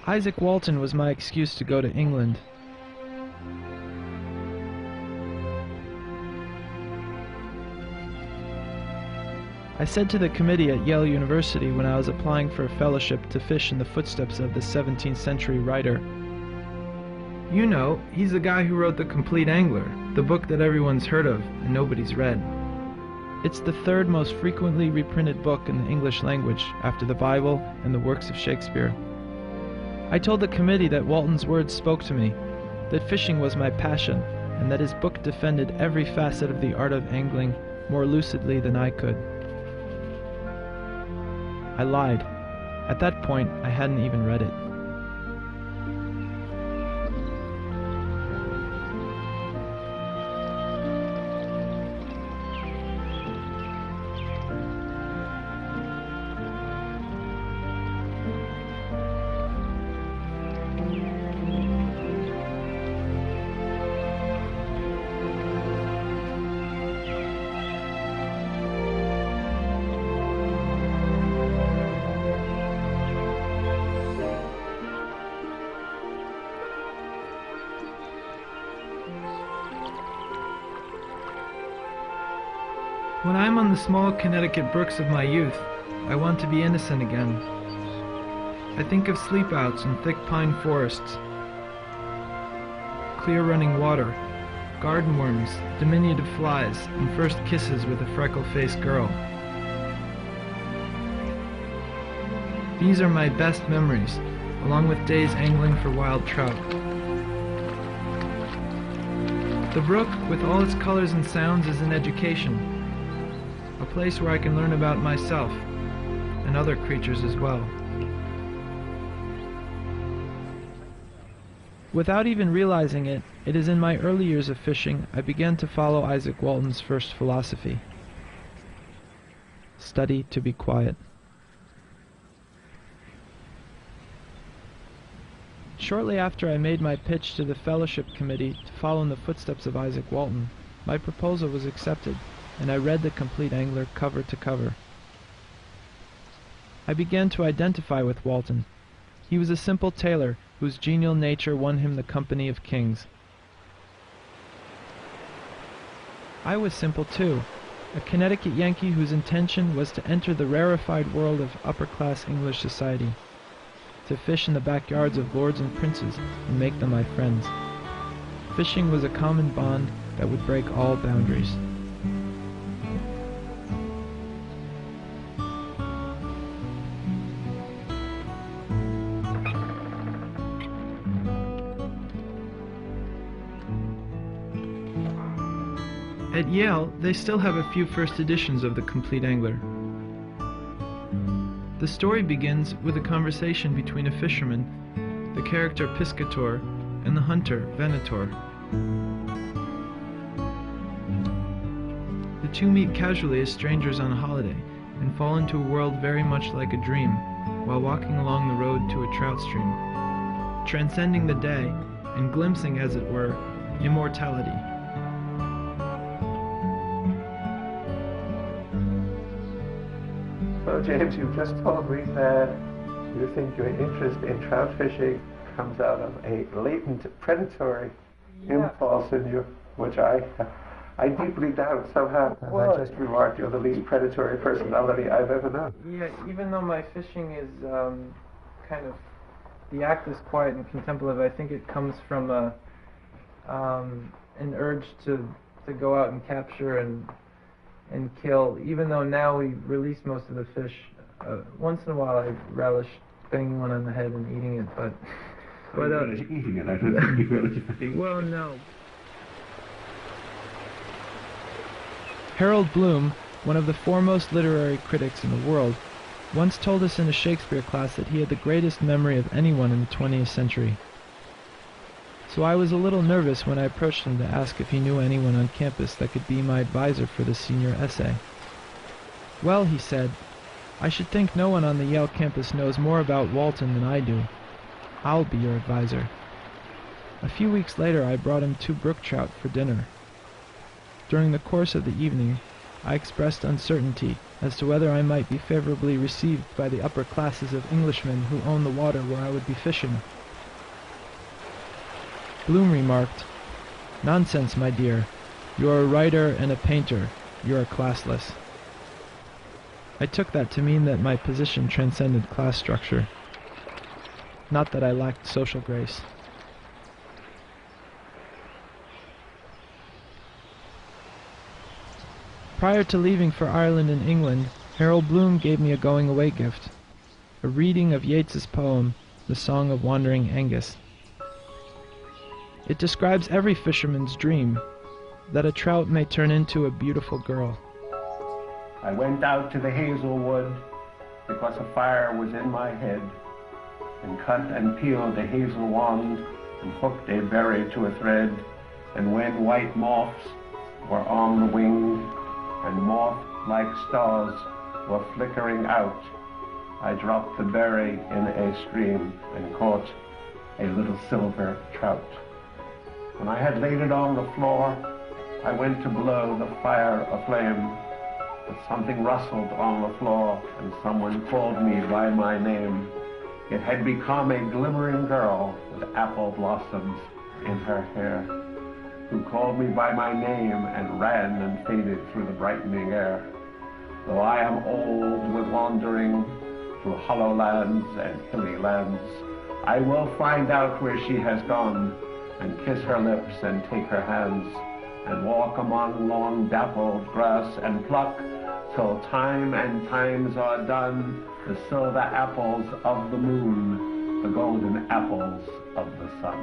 Isaac Walton was my excuse to go to England. I said to the committee at Yale University when I was applying for a fellowship to fish in the footsteps of this 17th century writer, "You know, he's the guy who wrote The Complete Angler, the book that everyone's heard of and nobody's read. It's the third most frequently reprinted book in the English language after the Bible and the works of Shakespeare." I told the committee that Walton's words spoke to me, that fishing was my passion, and that his book defended every facet of the art of angling more lucidly than I could. I lied. At that point, I hadn't even read it. When I'm on the small Connecticut brooks of my youth, I want to be innocent again. I think of sleepouts in thick pine forests, clear running water, garden worms, diminutive flies, and first kisses with a freckle-faced girl. These are my best memories, along with days angling for wild trout. The brook, with all its colors and sounds, is an education. A place where I can learn about myself and other creatures as well. Without even realizing it, it is in my early years of fishing I began to follow Isaac Walton's first philosophy: study to be quiet. Shortly after I made my pitch to the fellowship committee to follow in the footsteps of Isaac Walton, my proposal was accepted, and I read The Complete Angler cover to cover. I began to identify with Walton. He was a simple tailor whose genial nature won him the company of kings. I was simple too, a Connecticut Yankee whose intention was to enter the rarefied world of upper-class English society, to fish in the backyards of lords and princes and make them my friends. Fishing was a common bond that would break all boundaries. At Yale, they still have a few first editions of The Complete Angler. The story begins with a conversation between a fisherman, the character Piscator, and the hunter, Venator. The two meet casually as strangers on a holiday and fall into a world very much like a dream while walking along the road to a trout stream, transcending the day and glimpsing, as it were, immortality. So James, you've just told me that you think your interest in trout fishing comes out of a latent predatory impulse in you, which I deeply doubt somehow. As I just remarked, you're the least predatory personality I've ever known. Yeah, even though my fishing is kind of, the act is quiet and contemplative, I think it comes from an urge to go out and capture and kill, even though now we release most of the fish. Once in a while I relish banging one on the head and eating it, but you relish eating it, I don't think you relish eating it. Well, no. Harold Bloom, one of the foremost literary critics in the world, once told us in a Shakespeare class that he had the greatest memory of anyone in the 20th century. So I was a little nervous when I approached him to ask if he knew anyone on campus that could be my advisor for the senior essay. "Well," he said, "I should think no one on the Yale campus knows more about Walton than I do. I'll be your advisor." A few weeks later I brought him 2 brook trout for dinner. During the course of the evening, I expressed uncertainty as to whether I might be favorably received by the upper classes of Englishmen who own the water where I would be fishing. Bloom remarked, "Nonsense, my dear. You are a writer and a painter. You are classless." I took that to mean that my position transcended class structure, not that I lacked social grace. Prior to leaving for Ireland and England, Harold Bloom gave me a going-away gift, a reading of Yeats's poem, The Song of Wandering Angus. It describes every fisherman's dream, that a trout may turn into a beautiful girl. I went out to the hazel wood because a fire was in my head, and cut and peeled a hazel wand and hooked a berry to a thread, and when white moths were on the wing and moth-like stars were flickering out, I dropped the berry in a stream and caught a little silver trout. When I had laid it on the floor, I went to blow the fire aflame, but something rustled on the floor and someone called me by my name. It had become a glimmering girl with apple blossoms in her hair, who called me by my name and ran and faded through the brightening air. Though I am old with wandering through hollow lands and hilly lands, I will find out where she has gone and kiss her lips and take her hands and walk among long dappled grass and pluck till time and times are done the silver apples of the moon, the golden apples of the sun.